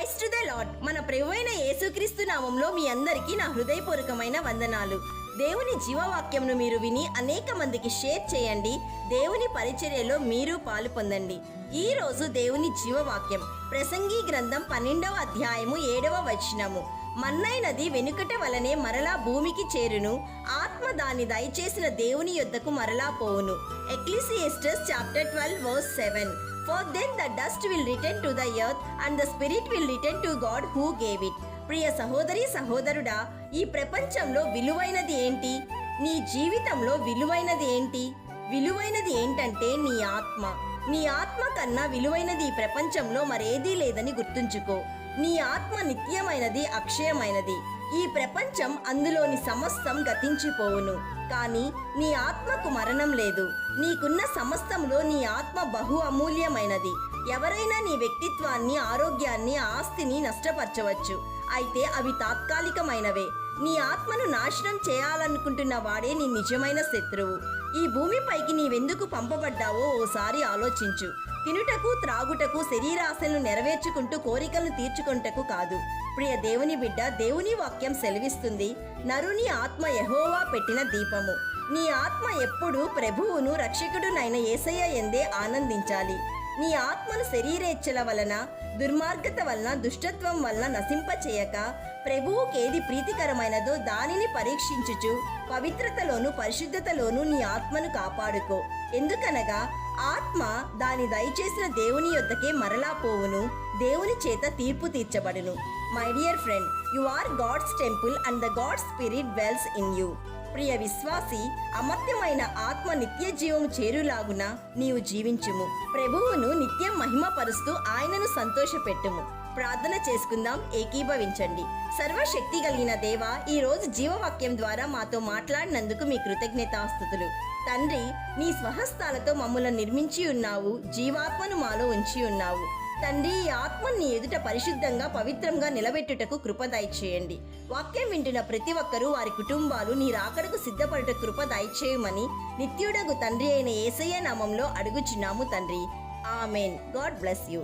Praise to the lord. మన ప్రభువైన యేసుక్రీస్తు నామంలో మీ అందరికీ నా హృదయపూర్వకమైన వందనాలు. దేవుని జీవవాక్యంను మీరు విని అనేక మందికి షేర్ చేయండి. దేవుని పరిచర్యలో మీరు పాలు పొందండి. ఈ రోజు దేవుని జీవవాక్యం ప్రసంగి గ్రంథం 12వ అధ్యాయము 7వ వచనము. మన్నైనది వెనుకట వలనే మరలా భూమికి చేరును, ఆత్మ దాన్ని దయచేసిన దేవుని యొద్దకు మరలా పోవును. ఎక్లీసియాస్టస్ chapter 12 verse 7. For then the dust will return to the earth and the spirit will return to God who gave it. ప్రియ సహోదరి సహోదరుడా, ఈ ప్రపంచంలో విలువైనది ఏంటి? నీ జీవితంలో విలువైనది ఏంటి? విలువైనది ఏంటంటే నీ ఆత్మ. నీ ఆత్మ కన్నా విలువైనది ఈ ప్రపంచంలో మరేదీ లేదని గుర్తుంచుకో. నీ ఆత్మ నిత్యమైనది, అక్షయమైనది. ఈ ప్రపంచం అందులోని సమస్తం గతించిపోవును, కానీ నీ ఆత్మకు మరణం లేదు. నీకున్న సమస్తంలో నీ ఆత్మ బహు అమూల్యమైనది. ఎవరైనా నీ వ్యక్తిత్వాన్ని, ఆరోగ్యాన్ని, ఆస్తిని నష్టపరచవచ్చు, అయితే అవి తాత్కాలికమైనవే. నీ ఆత్మను నాశనం చేయాలనుకుంటున్న వాడే నీ నిజమైన శత్రువు. ఈ భూమిపైకి నీవెందుకు పంపబడ్డావో ఓసారి ఆలోచించు. తినుటకు, త్రాగుటకు, శరీరాశలను నెరవేర్చుకుంటూ కోరికలను తీర్చుకుంటకు కాదు. ప్రియ దేవుని బిడ్డ, దేవుని వాక్యం సెలవిస్తుంది, నరుని ఆత్మ యెహోవా పెట్టిన దీపము. నీ ఆత్మ ఎప్పుడూ ప్రభువును, రక్షకుడునైన యేసయ్య యందే ఆనందించాలి. నీ ఆత్మను శరీరేచ్ఛల వలన, దుర్మార్గత వలన, దుష్టత్వం వలన నశింపచేయక ప్రభువుకేది ప్రీతికరమైనదో దానిని పరీక్షించుచు పవిత్రతలోను పరిశుద్ధతలోను నీ ఆత్మను కాపాడుకో. ఎందుకనగా ఆత్మ దాని దయచేసిన దేవుని యొద్దకే మరలా పోవును, దేవుని చేత తీర్పు తీర్చబడును. My dear friend, you are God's temple and the God spirit dwells in you. ప్రియ విశ్వాసి, అమర్త్యమైన ఆత్మ నిత్య జీవము చేరులాగున నీవు జీవించుము. ప్రభువును నిత్యం మహిమపరుస్తూ ఆయనను సంతోషపెట్టుము. ప్రార్థన చేసుకుందాం, ఏకీభవించండి. సర్వశక్తి కలిగిన దేవా, ఈ రోజు జీవవాక్యం ద్వారా మాతో మాట్లాడినందుకు మీ కృతజ్ఞతాస్తుతులు. తండ్రి, నీ స్వహస్తాలతో మమ్మల్ని నిర్మించి ఉన్నావు, జీవాత్మను మాలో ఉంచి ఉన్నావు. తండ్రి, ఈ ఆత్మను నీ ఎదుట పరిశుద్ధంగా, పవిత్రంగా నిలబెట్టుటకు కృప దయచేయండి. వాక్యం వింటున్న ప్రతి ఒక్కరూ, వారి కుటుంబాలు నీ రాకడకు సిద్ధపడుట కృప దయచేయమని నిత్యుడగు తండ్రి అయిన యేసయ్య నామంలో అడుగుచున్నాము తండ్రి. ఆమెన్. God bless you.